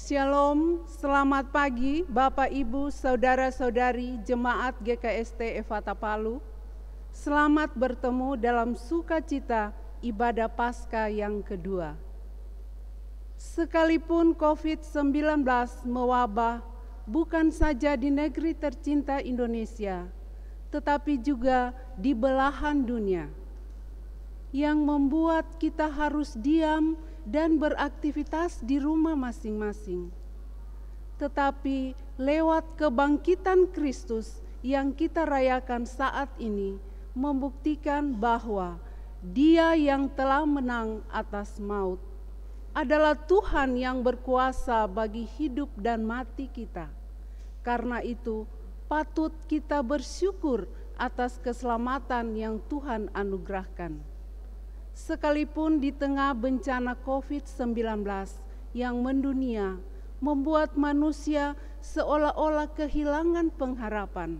Shalom, selamat pagi Bapak Ibu, Saudara-saudari Jemaat GKST Efata Palu. Selamat bertemu dalam sukacita ibadah Paskah yang kedua. Sekalipun COVID-19 mewabah bukan saja di negeri tercinta Indonesia, tetapi juga di belahan dunia, yang membuat kita harus diam dan beraktivitas di rumah masing-masing. Tetapi lewat kebangkitan Kristus yang kita rayakan saat ini membuktikan bahwa Dia yang telah menang atas maut adalah Tuhan yang berkuasa bagi hidup dan mati kita. Karena itu patut kita bersyukur atas keselamatan yang Tuhan anugerahkan. Sekalipun di tengah bencana COVID-19 yang mendunia membuat manusia seolah-olah kehilangan pengharapan,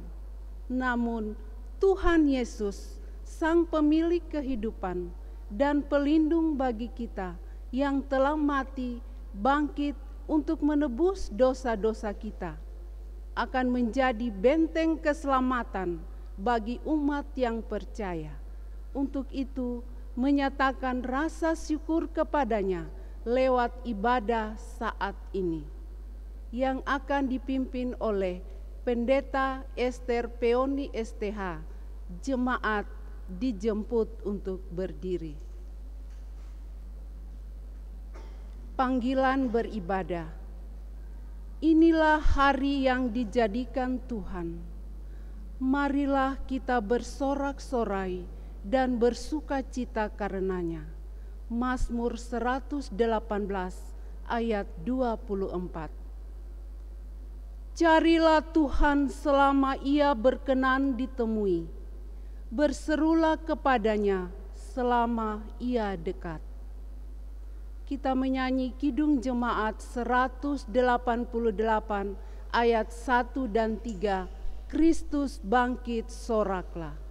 namun Tuhan Yesus, Sang Pemilik kehidupan dan pelindung bagi kita yang telah mati, bangkit untuk menebus dosa-dosa kita, akan menjadi benteng keselamatan bagi umat yang percaya. Untuk itu, menyatakan rasa syukur kepadanya lewat ibadah saat ini yang akan dipimpin oleh Pendeta Esther Peoni STH. Jemaat dijemput untuk berdiri. Panggilan beribadah. Inilah hari yang dijadikan Tuhan. Marilah kita bersorak-sorai dan bersukacita karenanya. Mazmur 118 ayat 24. Carilah Tuhan selama Ia berkenan ditemui. Berserulah kepadanya selama Ia dekat. Kita menyanyi Kidung Jemaat 188 ayat 1 dan 3. Kristus bangkit, soraklah.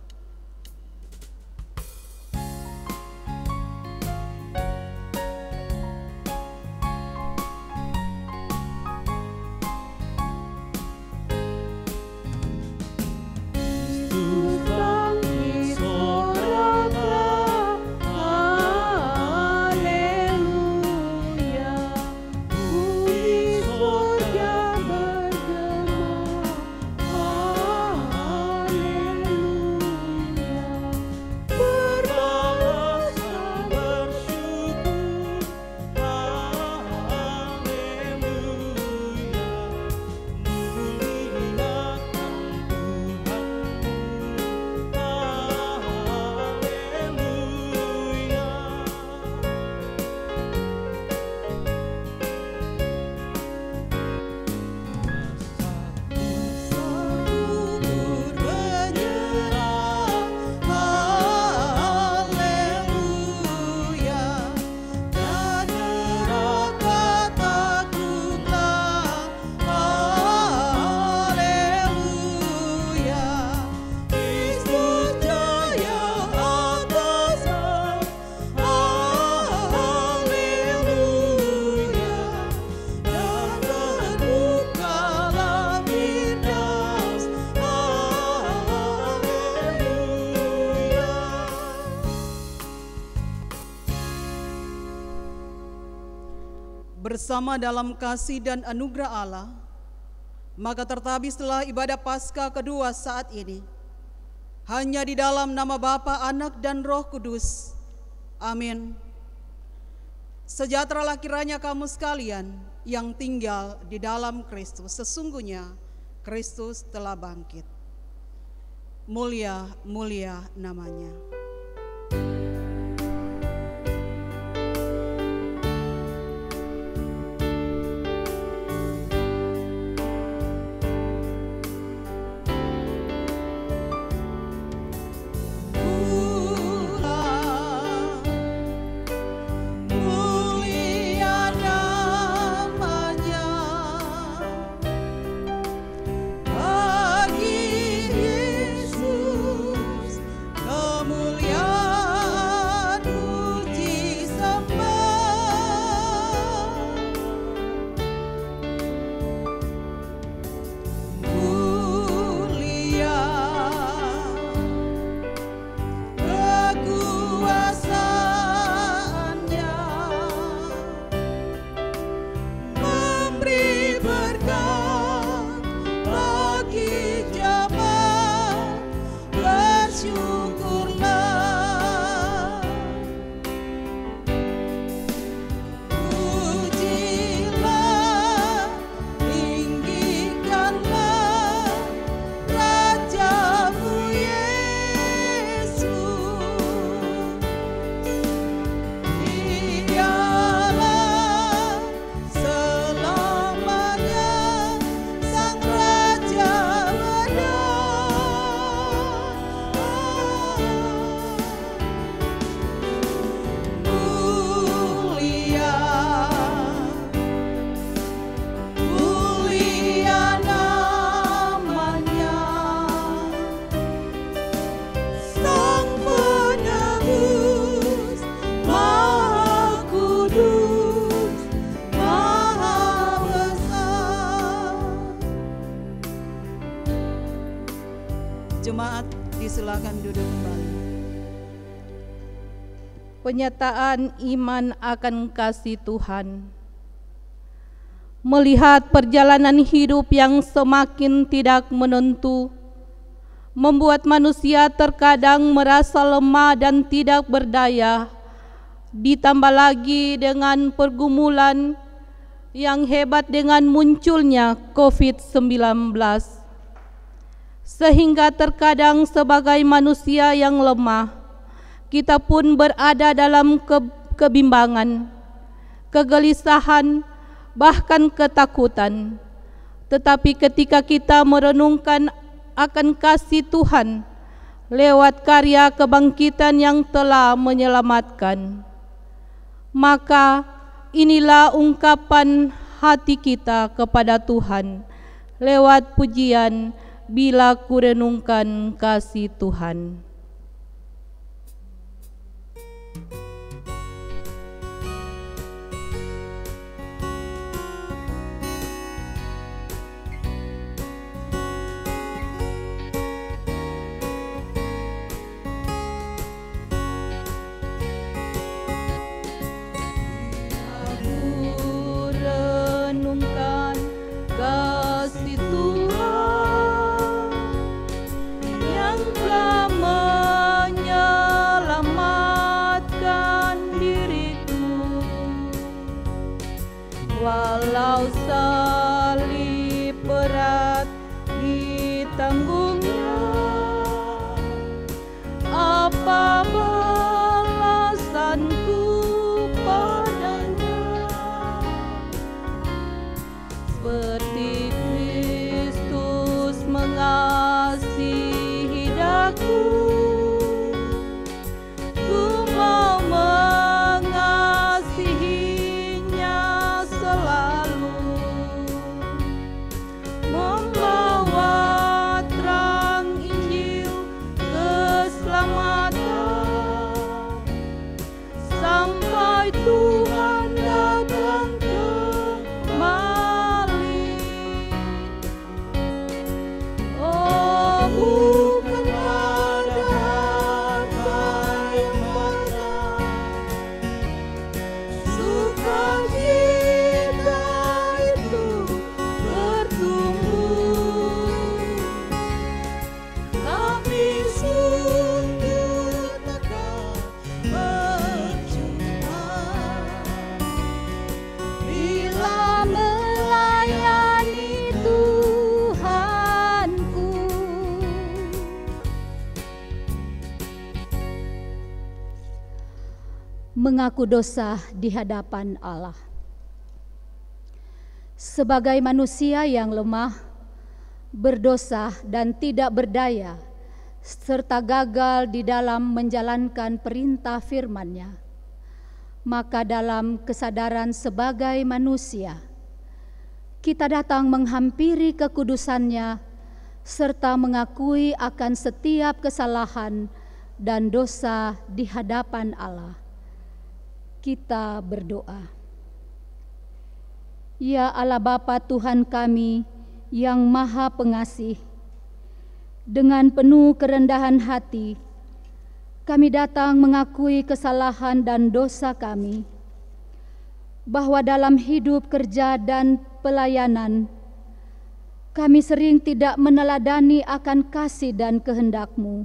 Bersama dalam kasih dan anugerah Allah, maka tertabislah ibadah Paskah kedua saat ini, hanya di dalam nama Bapa, Anak, dan Roh Kudus. Amin. Sejahteralah kiranya kamu sekalian yang tinggal di dalam Kristus. Sesungguhnya Kristus telah bangkit. Mulia-mulia namanya. Yesus, kemuliaan jemaat disilakan duduk kembali. Penyataan iman akan kasih Tuhan. Melihat perjalanan hidup yang semakin tidak menentu, membuat manusia terkadang merasa lemah dan tidak berdaya, ditambah lagi dengan pergumulan yang hebat dengan munculnya COVID-19. Sehingga terkadang sebagai manusia yang lemah, kita pun berada dalam kebimbangan, kegelisahan, bahkan ketakutan. Tetapi ketika kita merenungkan akan kasih Tuhan lewat karya kebangkitan yang telah menyelamatkan, maka inilah ungkapan hati kita kepada Tuhan lewat pujian Bila Kurenungkan Kasih Tuhan. Walau salib berat ditanggungnya, apa balasanku padanya? Seperti Kristus mengasihi daku, ku mau mengasihinya selalu, membawa terang Injil keselamatan sampai Tuhan datang kembali. Oh, bukanlah harta yang banyak, sukacita itu bertumbuh, tapi sungguh takkan percuma bila melayani Tuhanku. Mengaku dosa di hadapan Allah. Sebagai manusia yang lemah, berdosa dan tidak berdaya, serta gagal di dalam menjalankan perintah firman-Nya, maka dalam kesadaran sebagai manusia, kita datang menghampiri kekudusan-Nya serta mengakui akan setiap kesalahan dan dosa di hadapan Allah. Kita berdoa. Ya Allah Bapa Tuhan kami yang Maha Pengasih, dengan penuh kerendahan hati kami datang mengakui kesalahan dan dosa kami, bahwa dalam hidup kerja dan pelayanan kami sering tidak meneladani akan kasih dan kehendak-Mu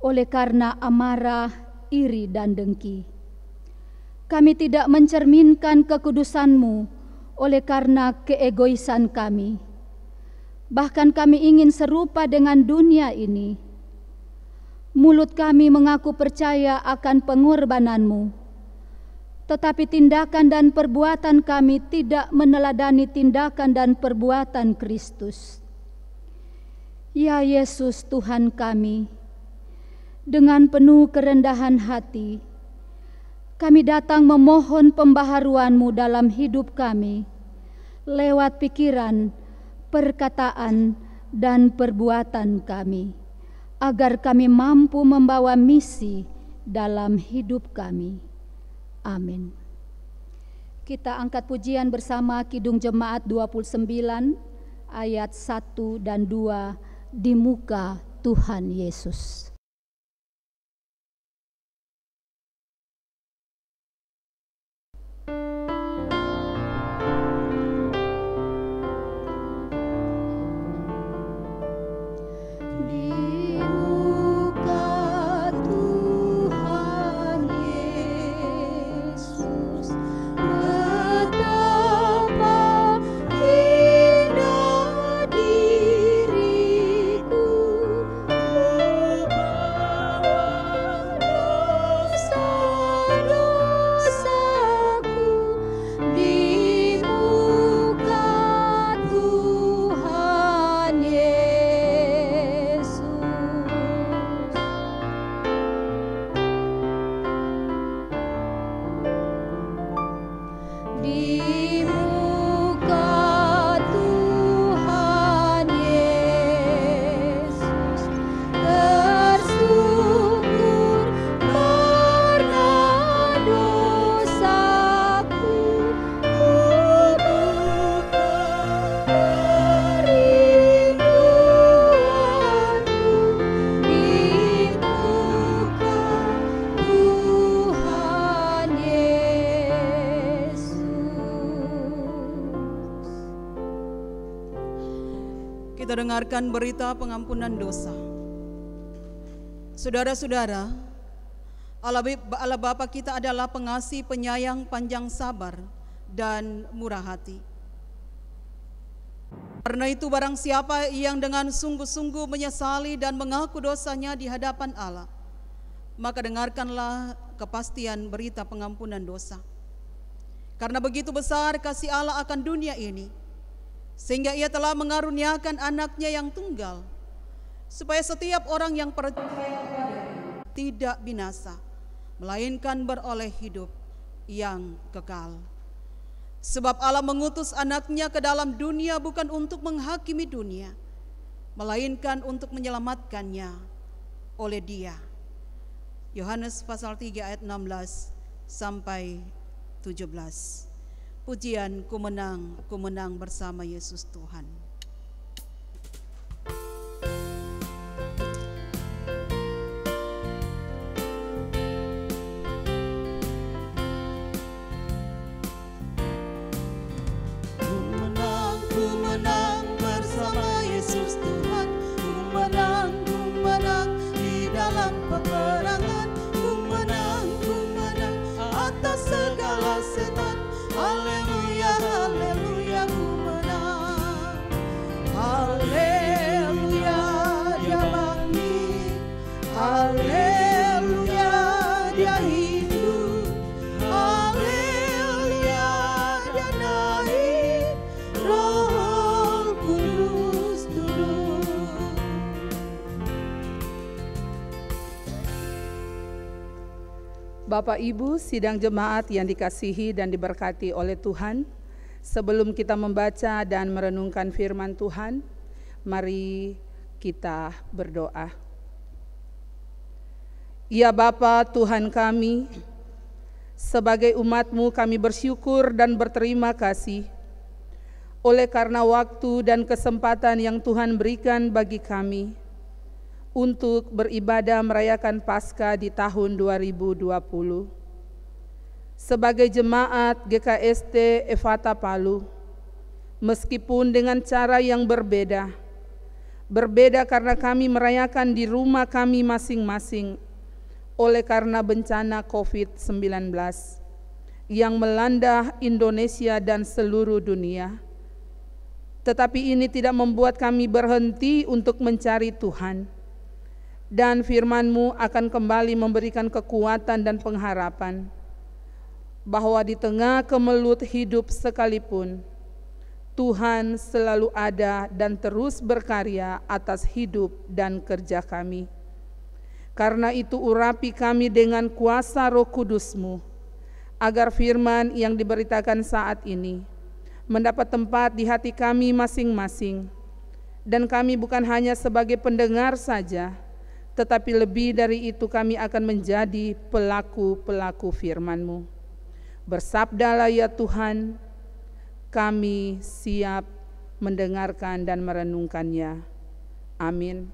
oleh karena amarah, iri dan dengki. Kami tidak mencerminkan kekudusan-Mu oleh karena keegoisan kami. Bahkan kami ingin serupa dengan dunia ini. Mulut kami mengaku percaya akan pengorbanan-Mu, tetapi tindakan dan perbuatan kami tidak meneladani tindakan dan perbuatan Kristus. Ya Yesus Tuhan kami, dengan penuh kerendahan hati, kami datang memohon pembaharuan-Mu dalam hidup kami, lewat pikiran, perkataan, dan perbuatan kami, agar kami mampu membawa misi dalam hidup kami. Amin. Kita angkat pujian bersama Kidung Jemaat 29 ayat 1 dan 2 di muka Tuhan Yesus. Kita dengarkan berita pengampunan dosa. Saudara-saudara, Allah Bapa kita adalah pengasih, penyayang, panjang sabar, dan murah hati. Karena itu barang siapa yang dengan sungguh-sungguh menyesali dan mengaku dosanya di hadapan Allah, maka dengarkanlah kepastian berita pengampunan dosa. Karena begitu besar kasih Allah akan dunia ini, sehingga Ia telah mengaruniakan anaknya yang tunggal, supaya setiap orang yang percaya kepadanya tidak binasa, melainkan beroleh hidup yang kekal. Sebab Allah mengutus anaknya ke dalam dunia bukan untuk menghakimi dunia, melainkan untuk menyelamatkannya oleh Dia. Yohanes pasal 3 ayat 16 sampai 17. Pujian ku menang bersama Yesus Tuhan. Ku menang bersama Yesus Tuhan. Ku menang di dalam peperangan. Ku menang atas segala setan. Haleluya, haleluya, ku menang. Haleluya, Dia bangkit. Haleluya, Dia hidup. Haleluya, Dia naik. Roh Kudus turun. Bapak Ibu sidang jemaat yang dikasihi dan diberkati oleh Tuhan, sebelum kita membaca dan merenungkan firman Tuhan, mari kita berdoa. Ya Bapa Tuhan kami, sebagai umat-Mu kami bersyukur dan berterima kasih oleh karena waktu dan kesempatan yang Tuhan berikan bagi kami untuk beribadah merayakan Paskah di tahun 2020. Sebagai jemaat GKST Efata Palu, meskipun dengan cara yang berbeda karena kami merayakan di rumah kami masing-masing oleh karena bencana COVID-19 yang melanda Indonesia dan seluruh dunia. Tetapi ini tidak membuat kami berhenti untuk mencari Tuhan. Dan firman-Mu akan kembali memberikan kekuatan dan pengharapan bahwa di tengah kemelut hidup sekalipun, Tuhan selalu ada dan terus berkarya atas hidup dan kerja kami. Karena itu urapi kami dengan kuasa Roh Kudus-Mu, agar firman yang diberitakan saat ini mendapat tempat di hati kami masing-masing, dan kami bukan hanya sebagai pendengar saja, tetapi lebih dari itu kami akan menjadi pelaku-pelaku firman-Mu. Bersabdalah ya Tuhan, kami siap mendengarkan dan merenungkannya. Amin.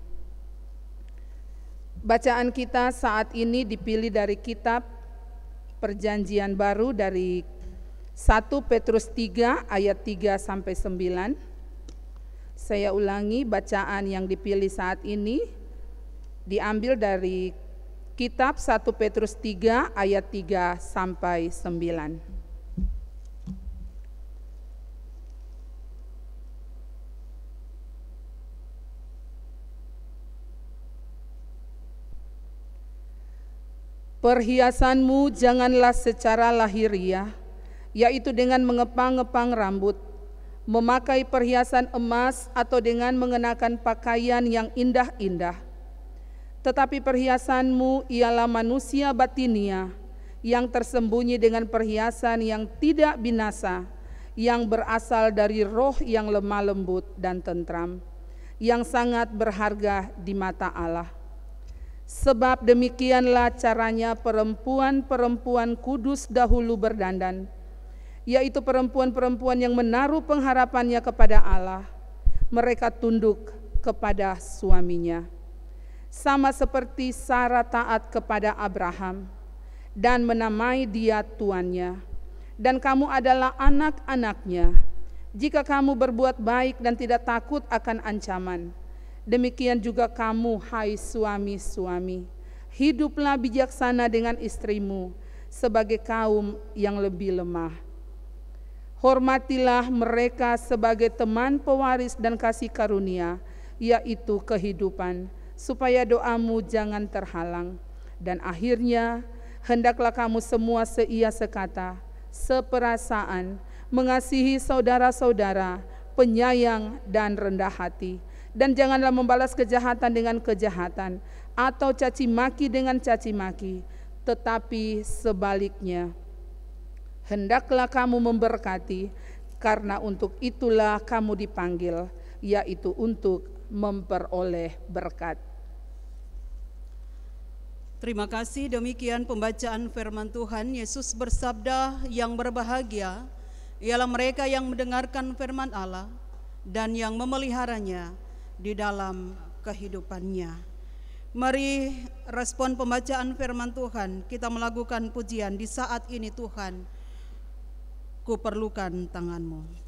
Bacaan kita saat ini dipilih dari kitab Perjanjian Baru dari 1 Petrus 3 ayat 3 sampai 9. Saya ulangi, bacaan yang dipilih saat ini diambil dari kitab 1 Petrus 3 ayat 3 sampai 9. Perhiasanmu janganlah secara lahiriah, yaitu dengan mengepang-ngepang rambut, memakai perhiasan emas atau dengan mengenakan pakaian yang indah-indah. Tetapi perhiasanmu ialah manusia batinia, yang tersembunyi dengan perhiasan yang tidak binasa, yang berasal dari roh yang lemah lembut dan tentram, yang sangat berharga di mata Allah. Sebab demikianlah caranya perempuan-perempuan kudus dahulu berdandan, yaitu perempuan-perempuan yang menaruh pengharapannya kepada Allah. Mereka tunduk kepada suaminya, sama seperti Sarah taat kepada Abraham dan menamai dia tuannya. Dan kamu adalah anak-anaknya, jika kamu berbuat baik dan tidak takut akan ancaman. Demikian juga kamu, hai suami-suami, hiduplah bijaksana dengan istrimu sebagai kaum yang lebih lemah. Hormatilah mereka sebagai teman pewaris dan kasih karunia, yaitu kehidupan, supaya doamu jangan terhalang. Dan akhirnya, hendaklah kamu semua seia sekata, seperasaan, mengasihi saudara-saudara, penyayang dan rendah hati. Dan janganlah membalas kejahatan dengan kejahatan, atau caci maki dengan caci maki, tetapi sebaliknya, hendaklah kamu memberkati, karena untuk itulah kamu dipanggil, yaitu untuk memperoleh berkat. Terima kasih, demikian pembacaan firman Tuhan. Yesus bersabda, yang berbahagia ialah mereka yang mendengarkan firman Allah dan yang memeliharanya di dalam kehidupannya. Mari respon pembacaan firman Tuhan, kita melakukan pujian di saat ini. Tuhan, ku perlukan tangan-Mu.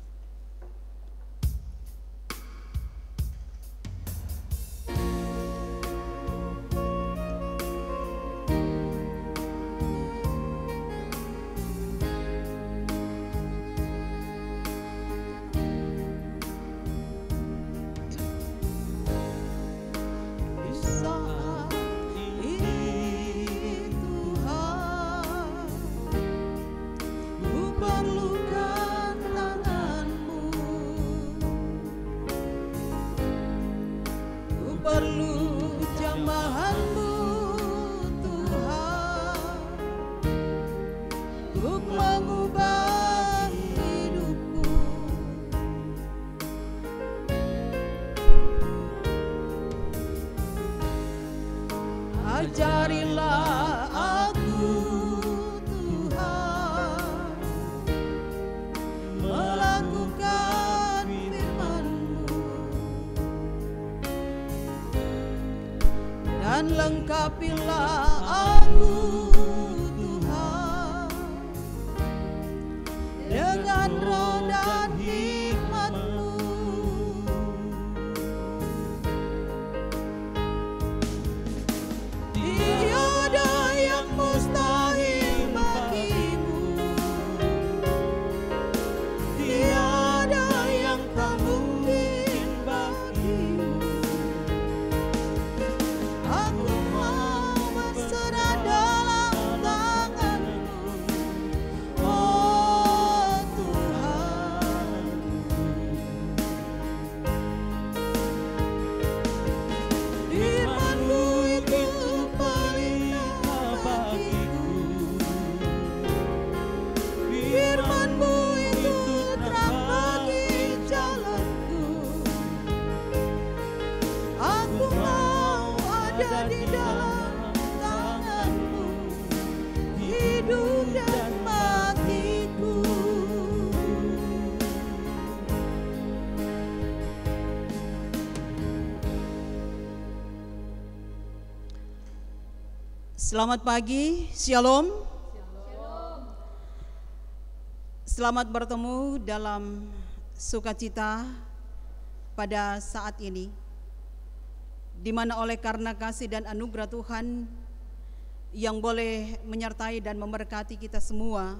Ajarilah aku, Tuhan, melakukan firman-Mu, dan lengkapilah aku, Tuhan, dengan roh dan hikmat-Mu. Tiada yang mustahil bagimu, tiada yang tak mungkin bagimu. Aku mau berserah dalam Selamat pagi, Shalom. Selamat bertemu dalam sukacita pada saat ini, di mana oleh karena kasih dan anugerah Tuhan yang boleh menyertai dan memberkati kita semua,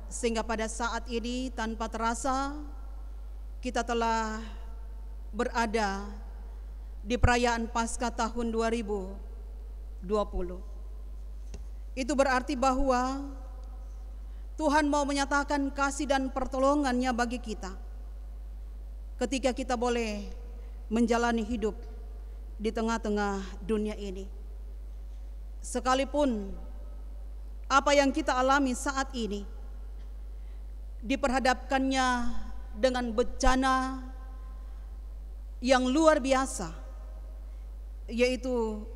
sehingga pada saat ini tanpa terasa kita telah berada di perayaan Paskah tahun 2020. Itu berarti bahwa Tuhan mau menyatakan kasih dan pertolongannya bagi kita ketika kita boleh menjalani hidup di tengah-tengah dunia ini. Sekalipun apa yang kita alami saat ini diperhadapkannya dengan bencana yang luar biasa, yaitu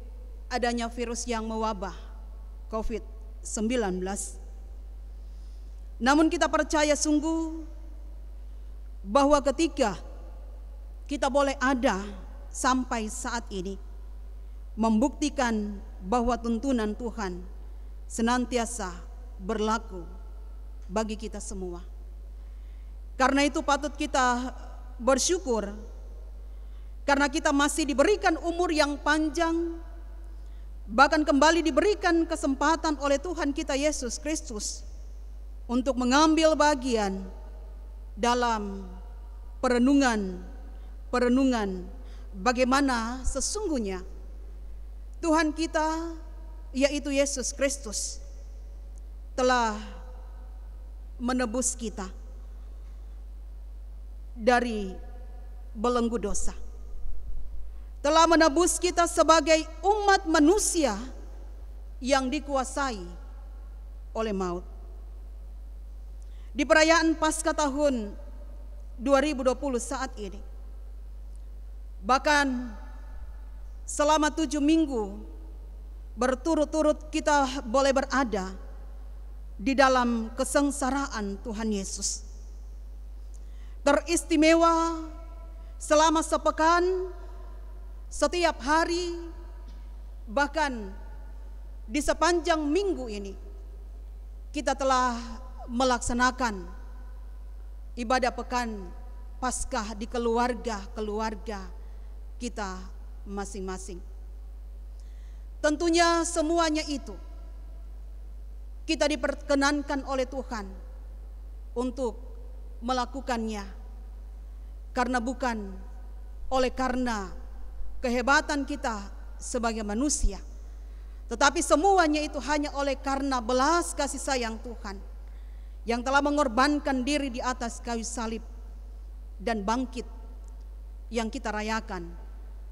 adanya virus yang mewabah COVID-19. Namun kita percaya sungguh bahwa ketika kita boleh ada sampai saat ini, membuktikan bahwa tuntunan Tuhan senantiasa berlaku bagi kita semua. Karena itu patut kita bersyukur karena kita masih diberikan umur yang panjang, bahkan kembali diberikan kesempatan oleh Tuhan kita Yesus Kristus untuk mengambil bagian dalam perenungan bagaimana sesungguhnya Tuhan kita, yaitu Yesus Kristus, telah menebus kita dari belenggu dosa, telah menebus kita sebagai umat manusia yang dikuasai oleh maut. Di perayaan Paskah tahun 2020 saat ini, bahkan selama 7 minggu berturut-turut kita boleh berada di dalam kesengsaraan Tuhan Yesus. Teristimewa selama sepekan, setiap hari, bahkan di sepanjang minggu ini kita telah melaksanakan ibadah pekan Paskah di keluarga-keluarga kita masing-masing. Tentunya semuanya itu kita diperkenankan oleh Tuhan untuk melakukannya, karena bukan oleh karena kehebatan kita sebagai manusia, tetapi semuanya itu hanya oleh karena belas kasih sayang Tuhan yang telah mengorbankan diri di atas kayu salib dan bangkit yang kita rayakan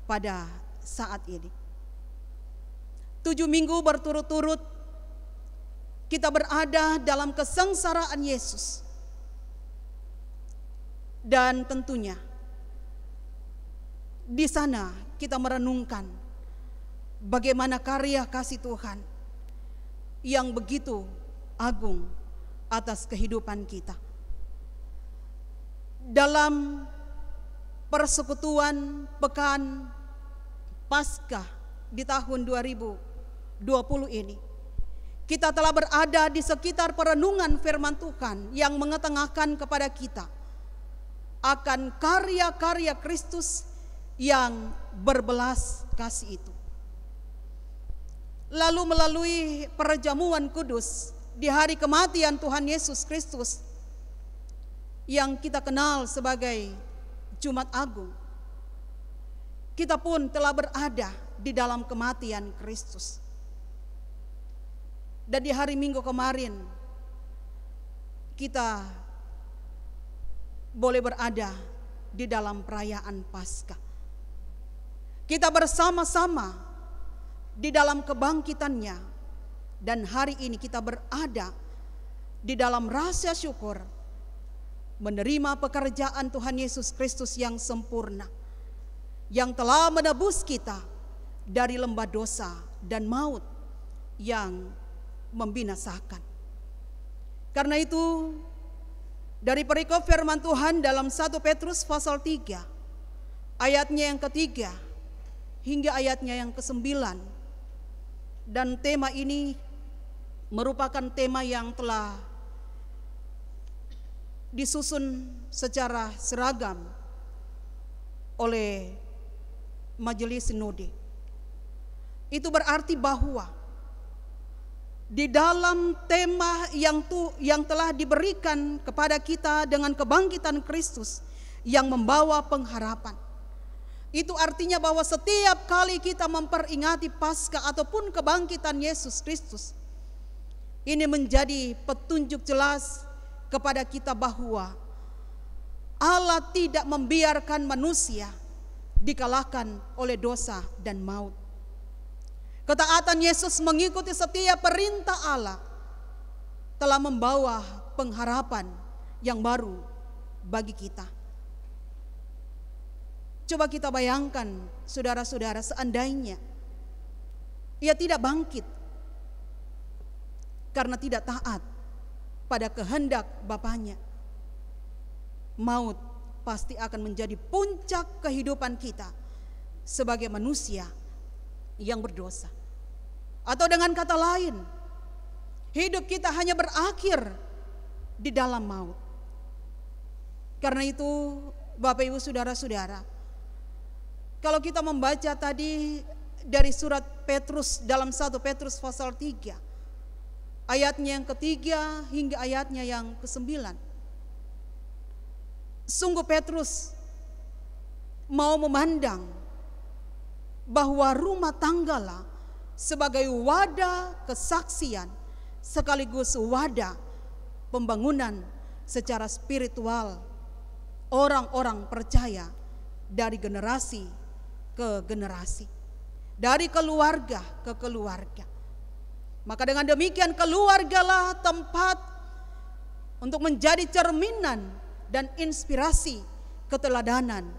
pada saat ini. 7 minggu berturut-turut kita berada dalam kesengsaraan Yesus, dan tentunya di sana kita merenungkan bagaimana karya kasih Tuhan yang begitu agung atas kehidupan kita. Dalam persekutuan pekan Paskah di tahun 2020 ini, kita telah berada di sekitar perenungan firman Tuhan yang mengetengahkan kepada kita akan karya-karya Kristus yang berbelas kasih itu. Lalu melalui perjamuan kudus di hari kematian Tuhan Yesus Kristus yang kita kenal sebagai Jumat Agung, kita pun telah berada di dalam kematian Kristus. Dan di hari Minggu kemarin kita boleh berada di dalam perayaan Paskah. Kita bersama-sama di dalam kebangkitannya, dan hari ini kita berada di dalam rasa syukur menerima pekerjaan Tuhan Yesus Kristus yang sempurna, yang telah menebus kita dari lembah dosa dan maut yang membinasakan. Karena itu, dari perikop firman Tuhan dalam 1 Petrus pasal 3 ayatnya yang ketiga hingga ayatnya yang ke-9, Dan tema ini merupakan tema yang telah disusun secara seragam oleh Majelis Sinode. Itu berarti bahwa di dalam tema yang telah diberikan kepada kita dengan kebangkitan Kristus yang membawa pengharapan, itu artinya bahwa setiap kali kita memperingati Paskah ataupun kebangkitan Yesus Kristus, ini menjadi petunjuk jelas kepada kita bahwa Allah tidak membiarkan manusia dikalahkan oleh dosa dan maut. Ketaatan Yesus mengikuti setiap perintah Allah telah membawa pengharapan yang baru bagi kita. Coba kita bayangkan, saudara-saudara, seandainya ia tidak bangkit karena tidak taat pada kehendak Bapaknya, maut pasti akan menjadi puncak kehidupan kita sebagai manusia yang berdosa. Atau dengan kata lain, hidup kita hanya berakhir di dalam maut. Karena itu, Bapak Ibu Saudara-saudara, kalau kita membaca tadi dari surat Petrus dalam 1 Petrus pasal 3, ayatnya yang ketiga hingga ayatnya yang ke-9. Sungguh Petrus mau memandang bahwa rumah tanggalah sebagai wadah kesaksian sekaligus wadah pembangunan secara spiritual orang-orang percaya dari generasi ke generasi, dari keluarga ke keluarga. Maka dengan demikian keluargalah tempat untuk menjadi cerminan dan inspirasi keteladanan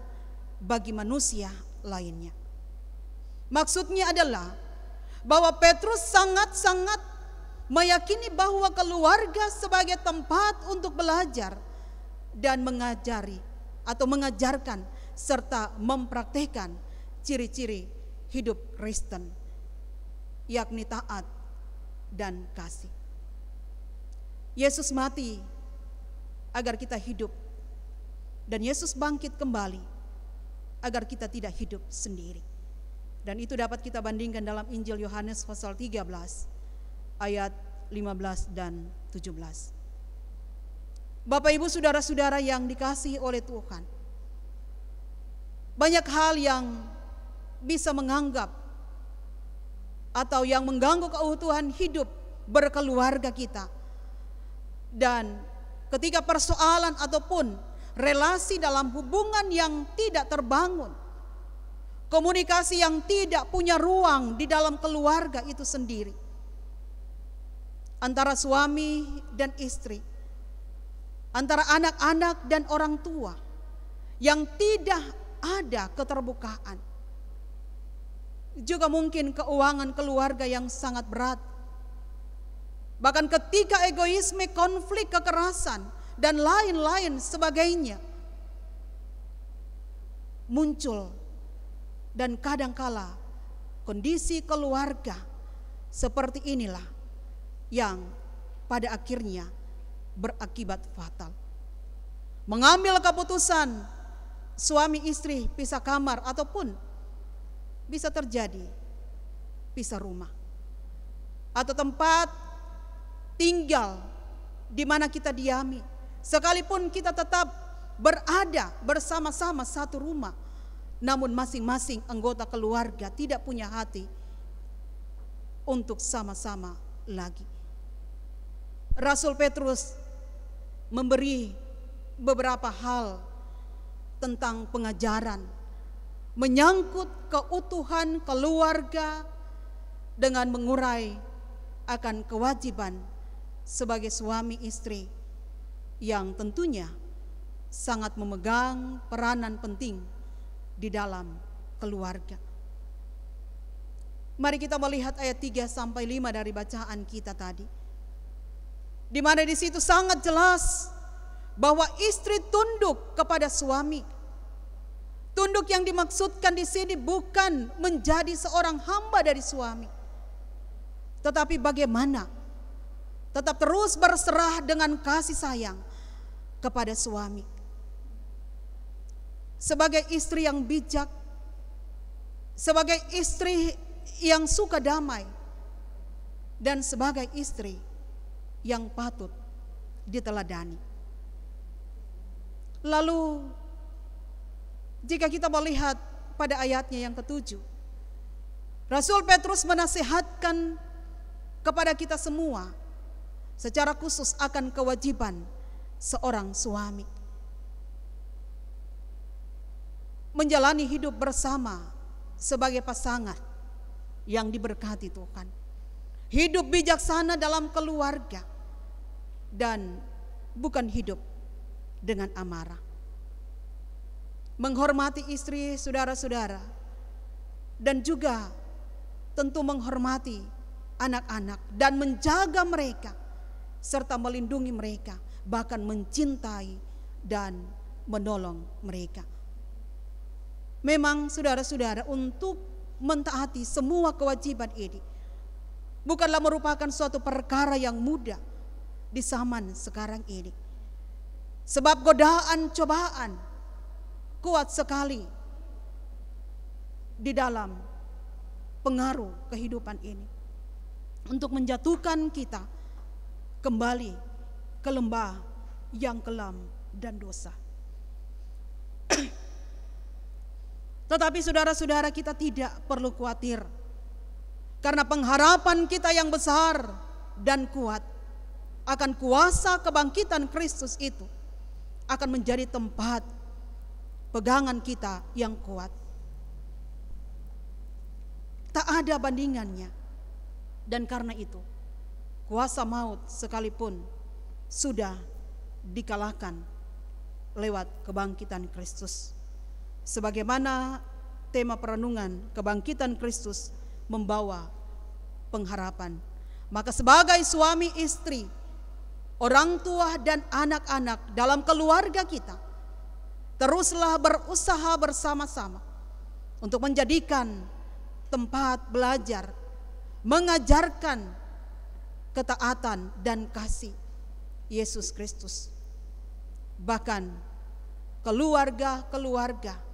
bagi manusia lainnya. Maksudnya adalah bahwa Petrus sangat-sangat meyakini bahwa keluarga sebagai tempat untuk belajar dan mengajari atau mengajarkan serta mempraktikkan ciri-ciri hidup Kristen, yakni taat dan kasih. Yesus mati agar kita hidup, dan Yesus bangkit kembali agar kita tidak hidup sendiri. Dan itu dapat kita bandingkan dalam Injil Yohanes pasal 13 ayat 15 dan 17. Bapak Ibu Saudara-saudara yang dikasihi oleh Tuhan, banyak hal yang bisa menganggap atau yang mengganggu keutuhan hidup berkeluarga kita. Dan ketika persoalan ataupun relasi dalam hubungan yang tidak terbangun, komunikasi yang tidak punya ruang di dalam keluarga itu sendiri, antara suami dan istri, antara anak-anak dan orang tua, yang tidak ada keterbukaan, juga mungkin keuangan keluarga yang sangat berat. Bahkan ketika egoisme, konflik, kekerasan, dan lain-lain sebagainya muncul, dan kadangkala kondisi keluarga seperti inilah yang pada akhirnya berakibat fatal. Mengambil keputusan suami istri pisah kamar, ataupun bisa terjadi pisah rumah atau tempat tinggal di mana kita diami, sekalipun kita tetap berada bersama-sama satu rumah, namun masing-masing anggota keluarga tidak punya hati untuk sama-sama lagi. Rasul Petrus memberi beberapa hal tentang pengajaran menyangkut keutuhan keluarga dengan mengurai akan kewajiban sebagai suami istri yang tentunya sangat memegang peranan penting di dalam keluarga. Mari kita melihat ayat 3 sampai 5 dari bacaan kita tadi, di mana di situ sangat jelas bahwa istri tunduk kepada suami. Tunduk yang dimaksudkan di sini bukan menjadi seorang hamba dari suami, Tetapi bagaimana tetap terus berserah dengan kasih sayang kepada suami. Sebagai istri yang bijak, sebagai istri yang suka damai, dan sebagai istri yang patut diteladani. Lalu jika kita melihat pada ayatnya yang ke-7, Rasul Petrus menasihatkan kepada kita semua secara khusus akan kewajiban seorang suami menjalani hidup bersama sebagai pasangan yang diberkati Tuhan. Hidup bijaksana dalam keluarga dan bukan hidup dengan amarah. Menghormati istri, saudara-saudara, dan juga tentu menghormati anak-anak dan menjaga mereka serta melindungi mereka, bahkan mencintai dan menolong mereka. Memang saudara-saudara, untuk mentaati semua kewajiban ini bukanlah merupakan suatu perkara yang mudah di zaman sekarang ini. Sebab godaan cobaan kuat sekali di dalam pengaruh kehidupan ini untuk menjatuhkan kita kembali ke lembah yang kelam dan dosa. Tetapi saudara-saudara, kita tidak perlu khawatir, karena pengharapan kita yang besar dan kuat akan kuasa kebangkitan Kristus itu akan menjadi tempat pegangan kita yang kuat. Tak ada bandingannya. Dan karena itu, kuasa maut sekalipun sudah dikalahkan lewat kebangkitan Kristus. Sebagaimana tema perenungan kebangkitan Kristus membawa pengharapan, maka sebagai suami istri, orang tua dan anak-anak dalam keluarga kita, teruslah berusaha bersama-sama untuk menjadikan tempat belajar, mengajarkan ketaatan dan kasih Yesus Kristus. Bahkan keluarga-keluarga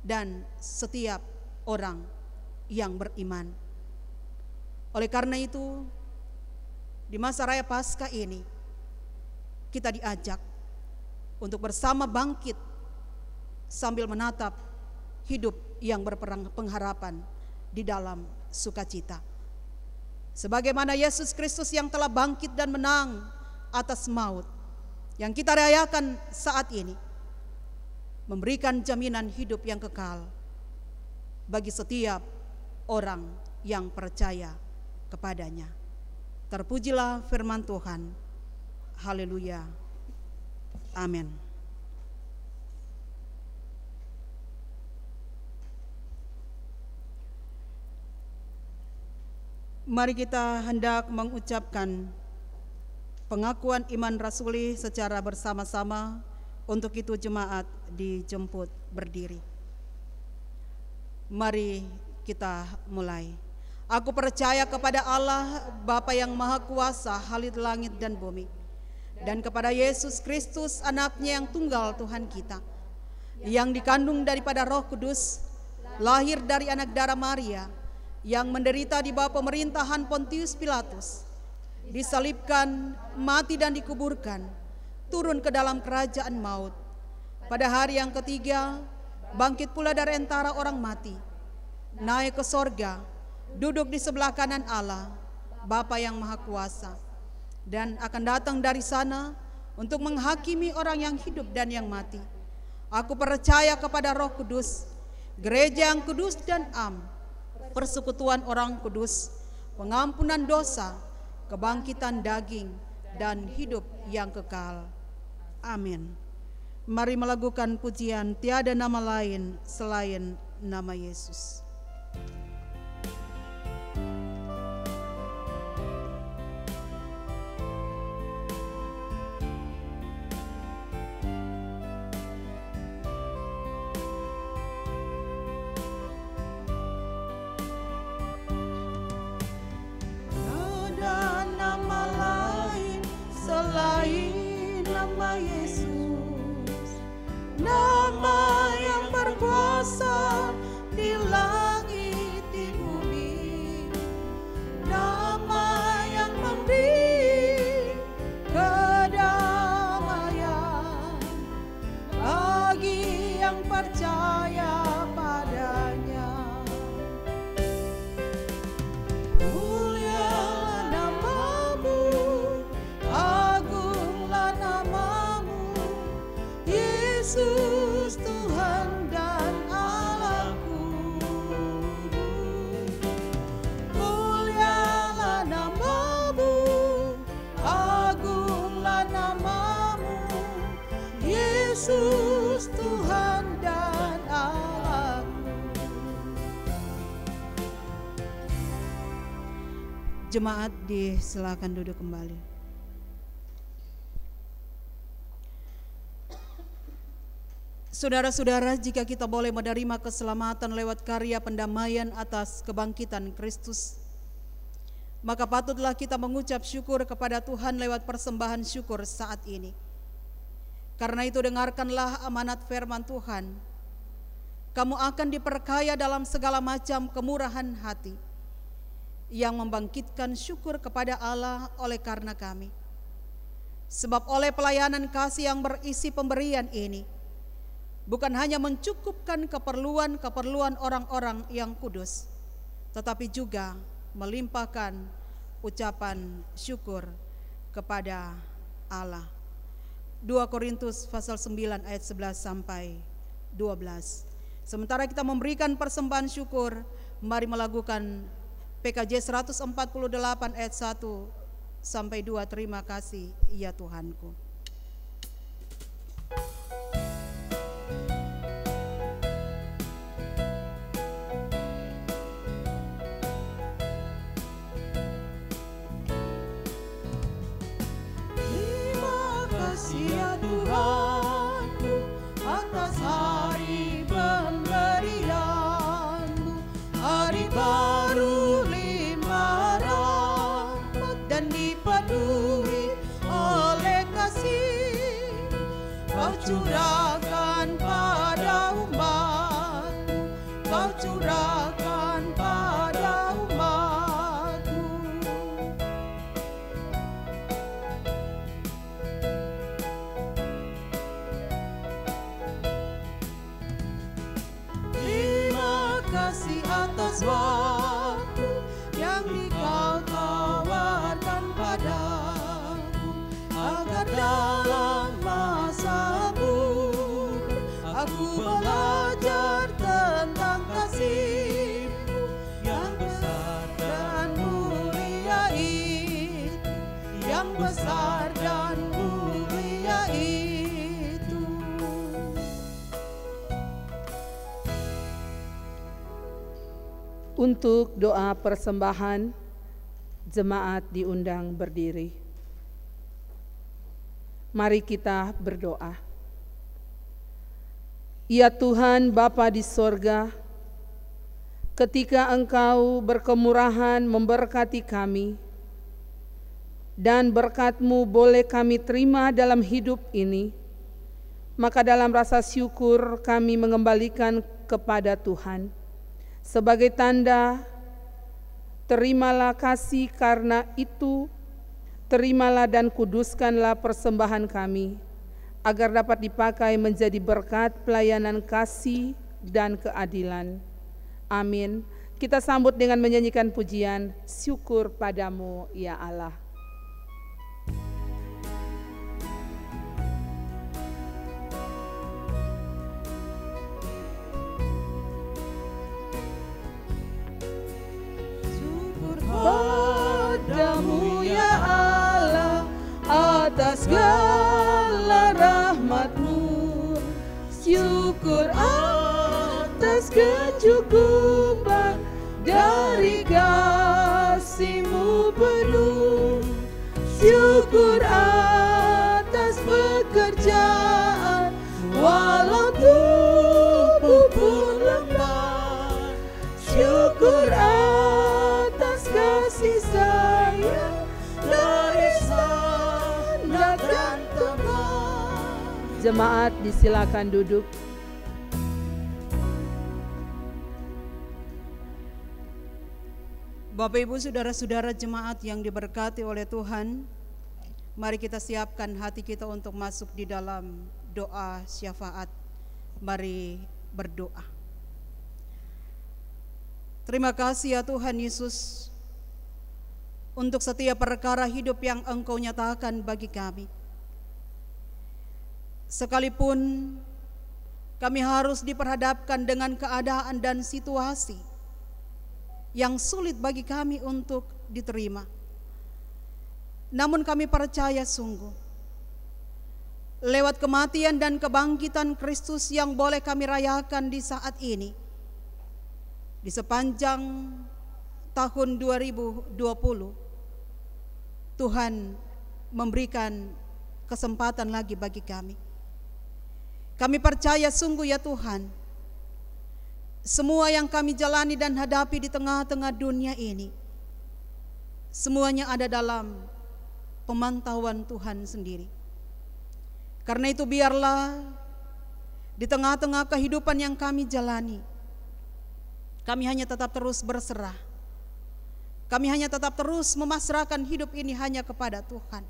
dan setiap orang yang beriman. Oleh karena itu, di masa raya Paskah ini, kita diajak untuk bersama bangkit sambil menatap hidup yang berpengharapan di dalam sukacita. Sebagaimana Yesus Kristus yang telah bangkit dan menang atas maut, yang kita rayakan saat ini, memberikan jaminan hidup yang kekal bagi setiap orang yang percaya kepadanya. Terpujilah firman Tuhan. Haleluya. Amin. Mari kita hendak mengucapkan pengakuan iman rasuli secara bersama-sama. Untuk itu jemaat dijemput berdiri. Mari kita mulai. Aku percaya kepada Allah, Bapa yang Maha Kuasa, Khalid langit dan bumi, dan kepada Yesus Kristus, anaknya yang tunggal Tuhan kita, yang dikandung daripada Roh Kudus, lahir dari anak darah Maria, yang menderita di bawah pemerintahan Pontius Pilatus, disalibkan, mati dan dikuburkan, turun ke dalam kerajaan maut. Pada hari yang ketiga, bangkit pula dari antara orang mati, naik ke sorga, duduk di sebelah kanan Allah, Bapa yang Maha Kuasa, dan akan datang dari sana untuk menghakimi orang yang hidup dan yang mati. Aku percaya kepada Roh Kudus, gereja yang kudus dan am, persekutuan orang kudus, pengampunan dosa, kebangkitan daging, dan hidup yang kekal. Amin. Mari melakukan pujian tiada nama lain selain nama Yesus. yang percaya padanya. Mulialah namamu, agunglah namamu, Yesus Tuhan dan Allahku. Mulialah namamu, agunglah namamu, Yesus Tuhan dan Allahku. Jemaat disilakan duduk kembali. Saudara-saudara, jika kita boleh menerima keselamatan lewat karya pendamaian atas kebangkitan Kristus, maka patutlah kita mengucap syukur kepada Tuhan lewat persembahan syukur saat ini. Karena itu dengarkanlah amanat firman Tuhan. Kamu akan diperkaya dalam segala macam kemurahan hati, yang membangkitkan syukur kepada Allah oleh karena kami. Sebab oleh pelayanan kasih yang berisi pemberian ini, bukan hanya mencukupkan keperluan-keperluan orang-orang yang kudus, tetapi juga melimpahkan ucapan syukur kepada Allah. 2 Korintus pasal 9 ayat 11 sampai 12. Sementara kita memberikan persembahan syukur, mari melakukan PKJ 148 ayat 1 sampai 2. Terima kasih ya Tuhanku. Terima kasih ya Tuhanku atas hari pemberian-Mu, hari baru limpah rahmat dan dipenuhi oleh kasih. Kau curahkan pada umat-Mu, Kau curahkan pada umat-Mu. Terima kasih atas waktu yang Kau tawarkan padaku, agar dalam masa buruk aku belajar tentang kasih-Mu yang besar dan mulia itu, yang besar dan mulia itu. Untuk doa persembahan, jemaat diundang berdiri. Mari kita berdoa. Ya Tuhan Bapa di sorga, ketika Engkau berkemurahan memberkati kami, dan berkat-Mu boleh kami terima dalam hidup ini, maka dalam rasa syukur kami mengembalikan kepada Tuhan. Sebagai tanda, terimalah kasih, karena itu terimalah dan kuduskanlah persembahan kami, agar dapat dipakai menjadi berkat pelayanan kasih dan keadilan. Amin. Kita sambut dengan menyanyikan pujian syukur padamu ya Allah. Padamu ya Allah atas segala rahmat-Mu, syukur atas kecukupan dari kasih-Mu penuh, syukur atas pekerjaan walau tubuh pun lemah, syukur atas kasih sayang dari sanak dan teman. Jemaat disilakan duduk. Bapak Ibu saudara-saudara jemaat yang diberkati oleh Tuhan, mari kita siapkan hati kita untuk masuk di dalam doa syafaat Mari berdoa. Terima kasih ya Tuhan Yesus untuk setiap perkara hidup yang Engkau nyatakan bagi kami. Sekalipun kami harus diperhadapkan dengan keadaan dan situasi yang sulit bagi kami untuk diterima, namun kami percaya sungguh lewat kematian dan kebangkitan Kristus yang boleh kami rayakan di saat ini, di sepanjang tahun 2020, Tuhan memberikan kesempatan lagi bagi kami. Kami percaya sungguh ya Tuhan, semua yang kami jalani dan hadapi di tengah-tengah dunia ini, semuanya ada dalam pemantauan Tuhan sendiri. Karena itu biarlah di tengah-tengah kehidupan yang kami jalani, kami hanya tetap terus berserah. Kami hanya tetap terus memasrahkan hidup ini hanya kepada Tuhan.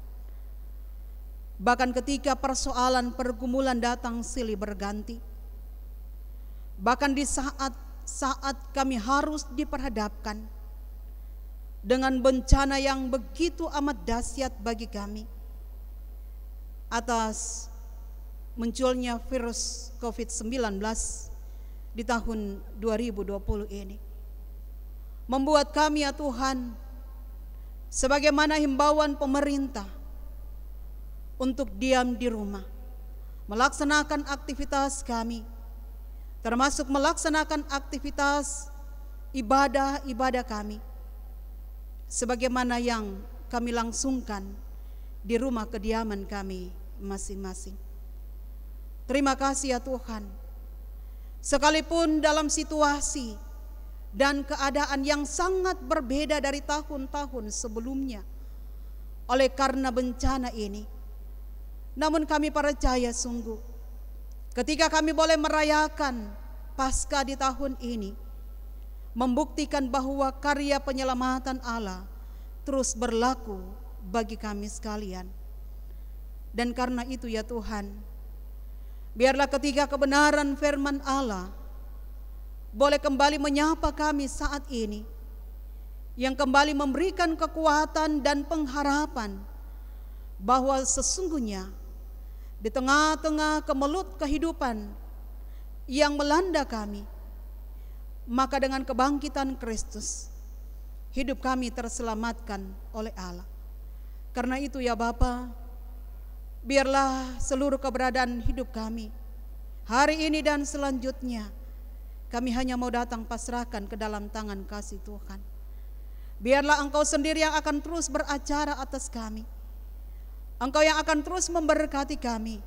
Bahkan ketika persoalan pergumulan datang silih berganti, bahkan di saat kami harus diperhadapkan dengan bencana yang begitu amat dahsyat bagi kami, atas munculnya virus COVID-19 di tahun 2020 ini, membuat kami ya Tuhan, sebagaimana himbauan pemerintah untuk diam di rumah, melaksanakan aktivitas kami, termasuk melaksanakan aktivitas ibadah-ibadah kami, sebagaimana yang kami langsungkan di rumah kediaman kami masing-masing. Terima kasih ya Tuhan, sekalipun dalam situasi dan keadaan yang sangat berbeda dari tahun-tahun sebelumnya oleh karena bencana ini, namun kami percaya sungguh ketika kami boleh merayakan Paskah di tahun ini, membuktikan bahwa karya penyelamatan Allah terus berlaku bagi kami sekalian. Dan karena itu ya Tuhan, biarlah ketika kebenaran firman Allah boleh kembali menyapa kami saat ini, yang kembali memberikan kekuatan dan pengharapan bahwa sesungguhnya di tengah-tengah kemelut kehidupan yang melanda kami, maka dengan kebangkitan Kristus hidup kami terselamatkan oleh Allah. Karena itu ya Bapa, biarlah seluruh keberadaan hidup kami hari ini dan selanjutnya, kami hanya mau datang pasrahkan ke dalam tangan kasih Tuhan. Biarlah Engkau sendiri yang akan terus beracara atas kami. Engkau yang akan terus memberkati kami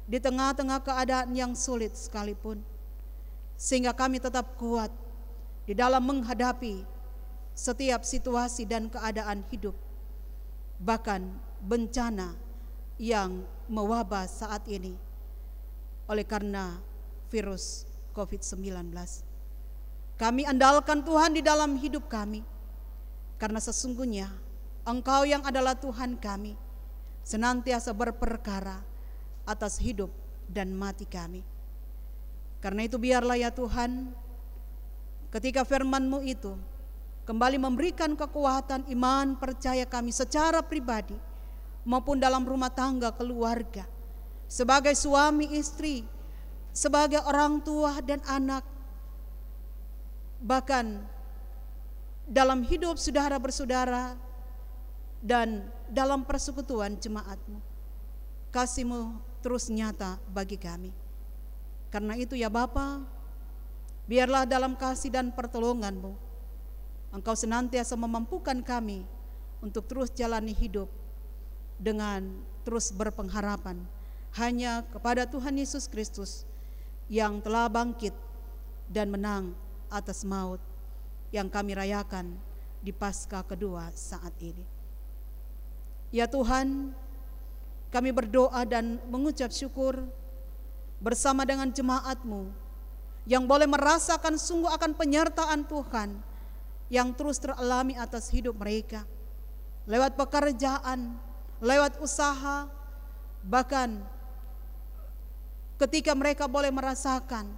di tengah-tengah keadaan yang sulit sekalipun, sehingga kami tetap kuat di dalam menghadapi setiap situasi dan keadaan hidup, bahkan bencana yang mewabah saat ini oleh karena virus COVID-19. Kami andalkan Tuhan di dalam hidup kami, karena sesungguhnya Engkau yang adalah Tuhan kami senantiasa berperkara atas hidup dan mati kami. Karena itu biarlah ya Tuhan, ketika firman-Mu itu kembali memberikan kekuatan iman percaya kami secara pribadi maupun dalam rumah tangga keluarga, sebagai suami istri, sebagai orang tua dan anak, bahkan dalam hidup saudara bersaudara dan dalam persekutuan jemaat-Mu, kasih-Mu terus nyata bagi kami. Karena itu ya Bapa, biarlah dalam kasih dan pertolongan-Mu Engkau senantiasa memampukan kami untuk terus jalani hidup dengan terus berpengharapan hanya kepada Tuhan Yesus Kristus yang telah bangkit dan menang atas maut, yang kami rayakan di Paskah kedua saat ini. Ya Tuhan, kami berdoa dan mengucap syukur bersama dengan jemaat-Mu yang boleh merasakan sungguh akan penyertaan Tuhan yang terus teralami atas hidup mereka, lewat pekerjaan, lewat usaha, bahkan ketika mereka boleh merasakan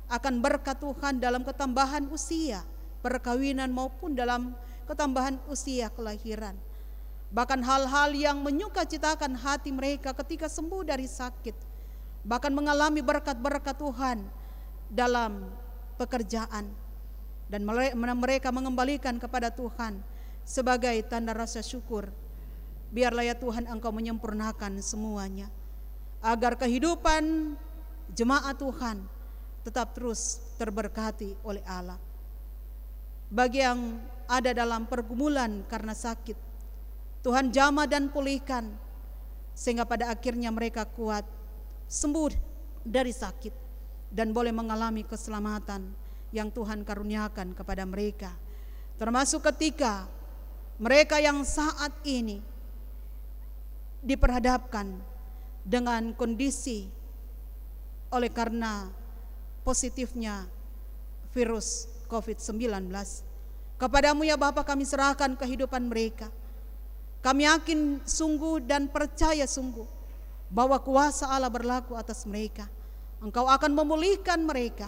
akan berkat Tuhan dalam ketambahan usia perkawinan maupun dalam ketambahan usia kelahiran. Bahkan hal-hal yang menyukacitakan hati mereka ketika sembuh dari sakit, bahkan mengalami berkat-berkat Tuhan dalam pekerjaan, dan mereka mengembalikan kepada Tuhan sebagai tanda rasa syukur. Biarlah ya Tuhan Engkau menyempurnakan semuanya, agar kehidupan jemaat Tuhan tetap terus terberkati oleh Allah. Bagi yang ada dalam pergumulan karena sakit, Tuhan jamah dan pulihkan, sehingga pada akhirnya mereka kuat, sembuh dari sakit, dan boleh mengalami keselamatan yang Tuhan karuniakan kepada mereka. Termasuk ketika mereka yang saat ini diperhadapkan dengan kondisi oleh karena positifnya virus COVID-19. Kepadamu ya Bapa kami serahkan kehidupan mereka. Kami yakin sungguh dan percaya sungguh bahwa kuasa Allah berlaku atas mereka. Engkau akan memulihkan mereka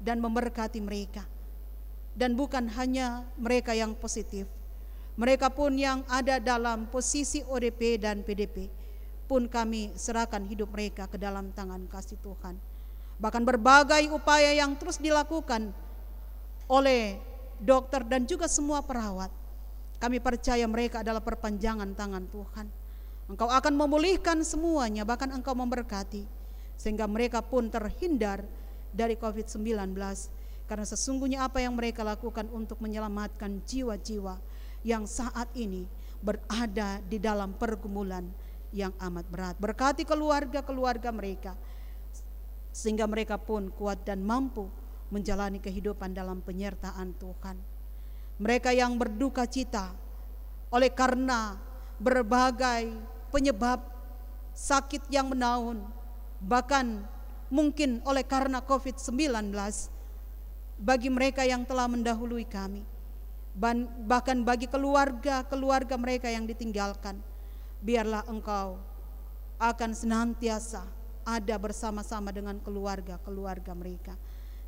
dan memberkati mereka. Dan bukan hanya mereka yang positif, mereka pun yang ada dalam posisi ODP dan PDP pun kami serahkan hidup mereka ke dalam tangan kasih Tuhan. Bahkan berbagai upaya yang terus dilakukan oleh dokter dan juga semua perawat, kami percaya mereka adalah perpanjangan tangan Tuhan. Engkau akan memulihkan semuanya, bahkan Engkau memberkati, sehingga mereka pun terhindar dari COVID-19. Karena sesungguhnya apa yang mereka lakukan untuk menyelamatkan jiwa-jiwa yang saat ini berada di dalam pergumulan yang amat berat. Berkati keluarga-keluarga mereka, sehingga mereka pun kuat dan mampu menjalani kehidupan dalam penyertaan Tuhan. Mereka yang berduka cita oleh karena berbagai penyebab sakit yang menaun, bahkan mungkin oleh karena COVID-19, bagi mereka yang telah mendahului kami, bahkan bagi keluarga-keluarga mereka yang ditinggalkan, biarlah Engkau akan senantiasa ada bersama-sama dengan keluarga-keluarga mereka,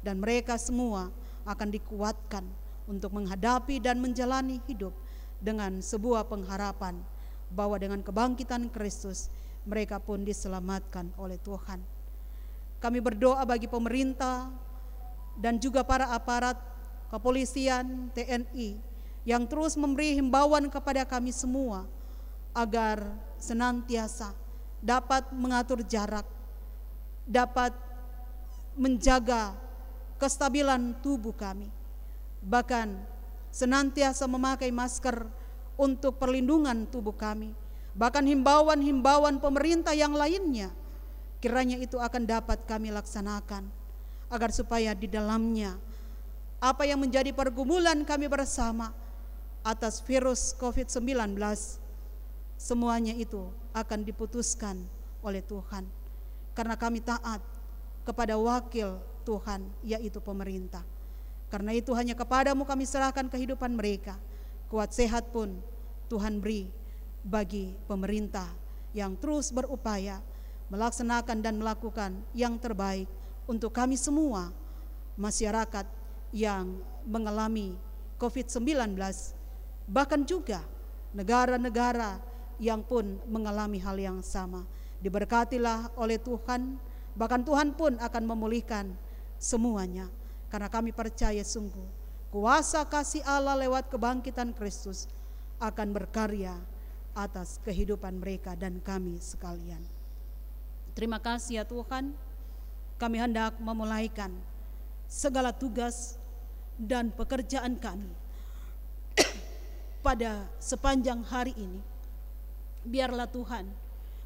dan mereka semua akan dikuatkan untuk menghadapi dan menjalani hidup dengan sebuah pengharapan bahwa dengan kebangkitan Kristus mereka pun diselamatkan oleh Tuhan. Kami berdoa bagi pemerintah dan juga para aparat kepolisian, TNI yang terus memberi himbauan kepada kami semua agar senantiasa dapat mengatur jarak, dapat menjaga kestabilan tubuh kami, bahkan senantiasa memakai masker untuk perlindungan tubuh kami. Bahkan himbauan-himbauan pemerintah yang lainnya, kiranya itu akan dapat kami laksanakan, agar supaya di dalamnya apa yang menjadi pergumulan kami bersama atas virus COVID-19, semuanya itu akan diputuskan oleh Tuhan, karena kami taat kepada wakil Tuhan, yaitu pemerintah. Karena itu hanya kepadamu kami serahkan kehidupan mereka. Kuat sehat pun Tuhan beri bagi pemerintah yang terus berupaya melaksanakan dan melakukan yang terbaik untuk kami semua, masyarakat yang mengalami COVID-19, bahkan juga negara-negara yang pun mengalami hal yang sama. Diberkatilah oleh Tuhan, bahkan Tuhan pun akan memulihkan semuanya. Karena kami percaya sungguh kuasa kasih Allah lewat kebangkitan Kristus akan berkarya atas kehidupan mereka dan kami sekalian. Terima kasih ya Tuhan, kami hendak memulaikan segala tugas dan pekerjaan kami pada sepanjang hari ini. Biarlah Tuhan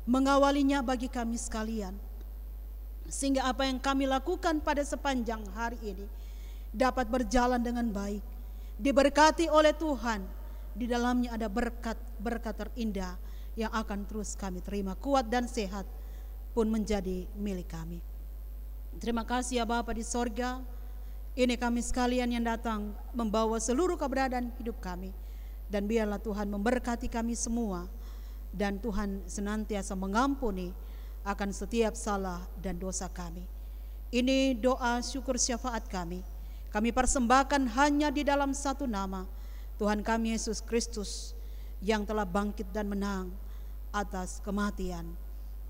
mengawalinya bagi kami sekalian, sehingga apa yang kami lakukan pada sepanjang hari ini dapat berjalan dengan baik, diberkati oleh Tuhan. Di dalamnya ada berkat-berkat terindah yang akan terus kami terima. Kuat dan sehat pun menjadi milik kami. Terima kasih ya Bapa di sorga. Ini kami sekalian yang datang membawa seluruh keberadaan hidup kami, dan biarlah Tuhan memberkati kami semua, dan Tuhan senantiasa mengampuni akan setiap salah dan dosa kami. Ini doa syukur syafaat kami. Kami persembahkan hanya di dalam satu nama, Tuhan kami Yesus Kristus, yang telah bangkit dan menang atas kematian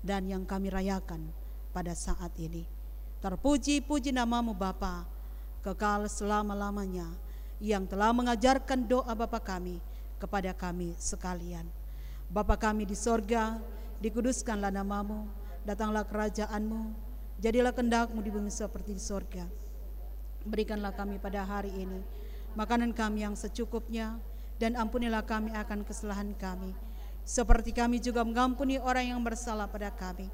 dan yang kami rayakan pada saat ini. Terpuji-puji namamu Bapa, kekal selama-lamanya, yang telah mengajarkan doa Bapa kami kepada kami sekalian. Bapa kami di sorga, dikuduskanlah namamu, datanglah kerajaanmu, jadilah kehendak-Mu di bumi seperti di sorga. Berikanlah kami pada hari ini makanan kami yang secukupnya, dan ampunilah kami akan kesalahan kami, seperti kami juga mengampuni orang yang bersalah pada kami.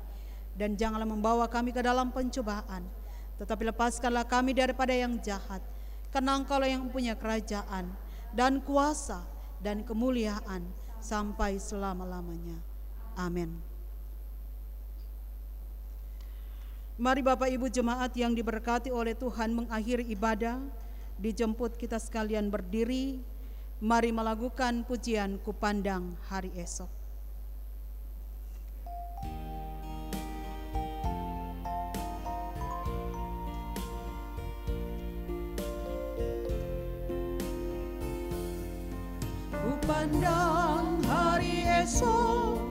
Dan janganlah membawa kami ke dalam pencobaan, tetapi lepaskanlah kami daripada yang jahat, karena Engkau-lah yang mempunyai kerajaan dan kuasa dan kemuliaan sampai selama-lamanya. Amin. Mari Bapak Ibu jemaat yang diberkati oleh Tuhan, mengakhiri ibadah, dijemput kita sekalian berdiri. Mari melakukan pujian Kupandang Hari Esok. Kupandang hari esok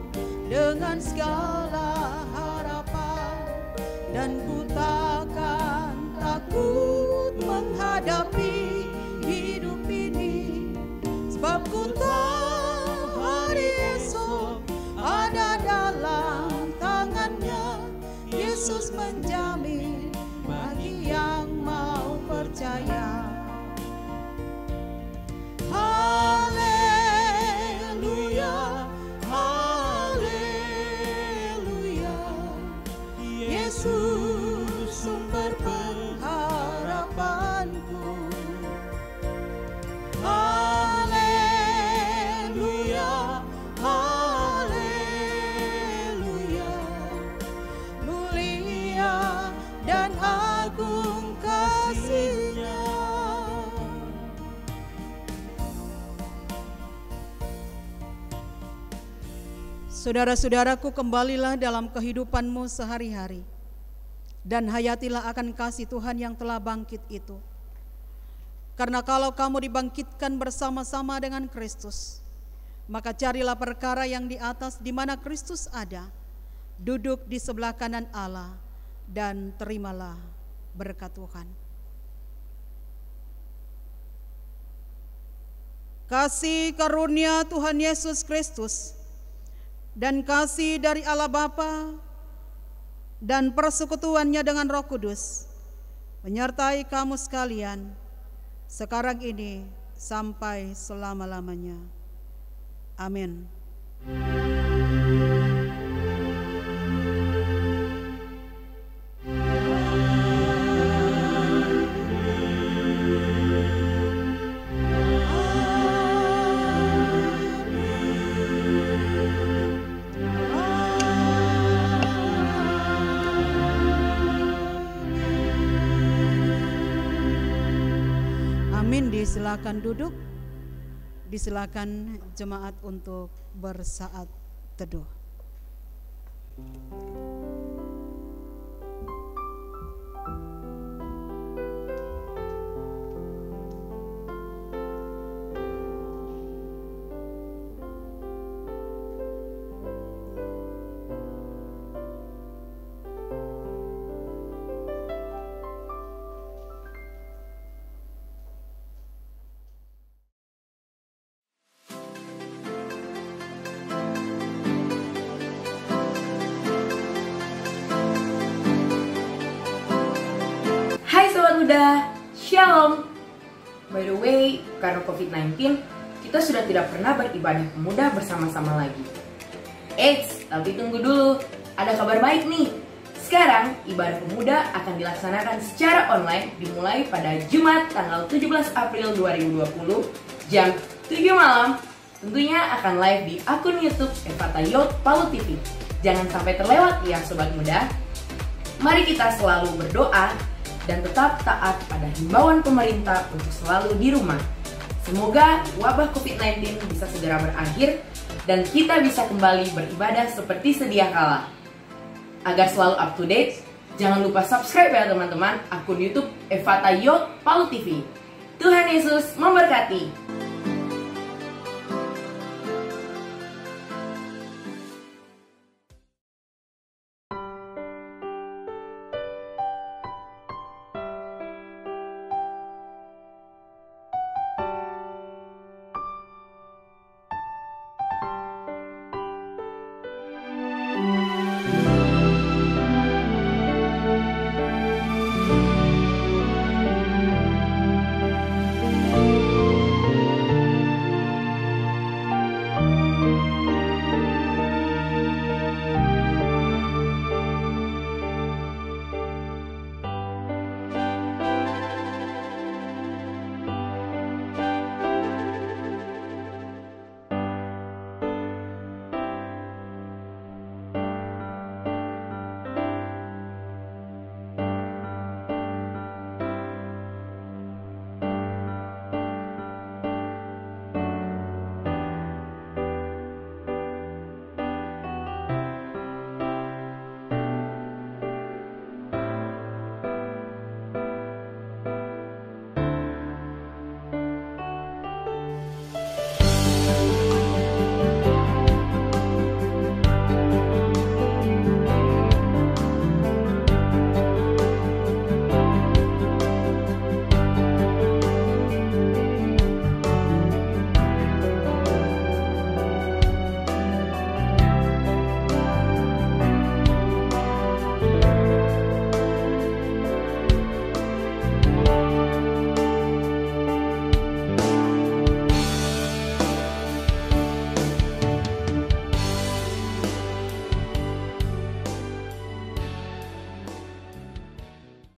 dengan segala harapan, dan ku takkan takut menghadapi hidup ini, sebab ku tahu hari esok ada dalam tangannya. Yesus menjamin bagi yang mau percaya. Haleluya, haleluya, Yesus sumber pengharapanku. Haleluya, haleluya, mulia dan agung kasih-Nya. Saudara-saudaraku, kembalilah dalam kehidupanmu sehari-hari dan hayatilah akan kasih Tuhan yang telah bangkit itu. Karena kalau kamu dibangkitkan bersama-sama dengan Kristus, maka carilah perkara yang di atas, di mana Kristus ada, duduk di sebelah kanan Allah, dan terimalah berkat Tuhan. Kasih karunia Tuhan Yesus Kristus dan kasih dari Allah Bapa dan persekutuannya dengan Roh Kudus menyertai kamu sekalian sekarang ini sampai selama-lamanya. Amin. Disilakan duduk, disilakan jemaat untuk bersaat teduh. Muda, Shalom. By the way, karena COVID-19, kita sudah tidak pernah beribadah pemuda bersama-sama lagi. Eits, tapi tunggu dulu, ada kabar baik nih. Sekarang, ibadah pemuda akan dilaksanakan secara online dimulai pada Jumat tanggal 17 April 2020 jam 7 malam. Tentunya akan live di akun YouTube Efata Youth Palu TV. Jangan sampai terlewat ya Sobat Muda. Mari kita selalu berdoa dan tetap taat pada himbauan pemerintah untuk selalu di rumah. Semoga wabah COVID-19 bisa segera berakhir dan kita bisa kembali beribadah seperti sedia kala. Agar selalu up to date, jangan lupa subscribe ya teman-teman akun YouTube Evata Youth Palu TV. Tuhan Yesus memberkati.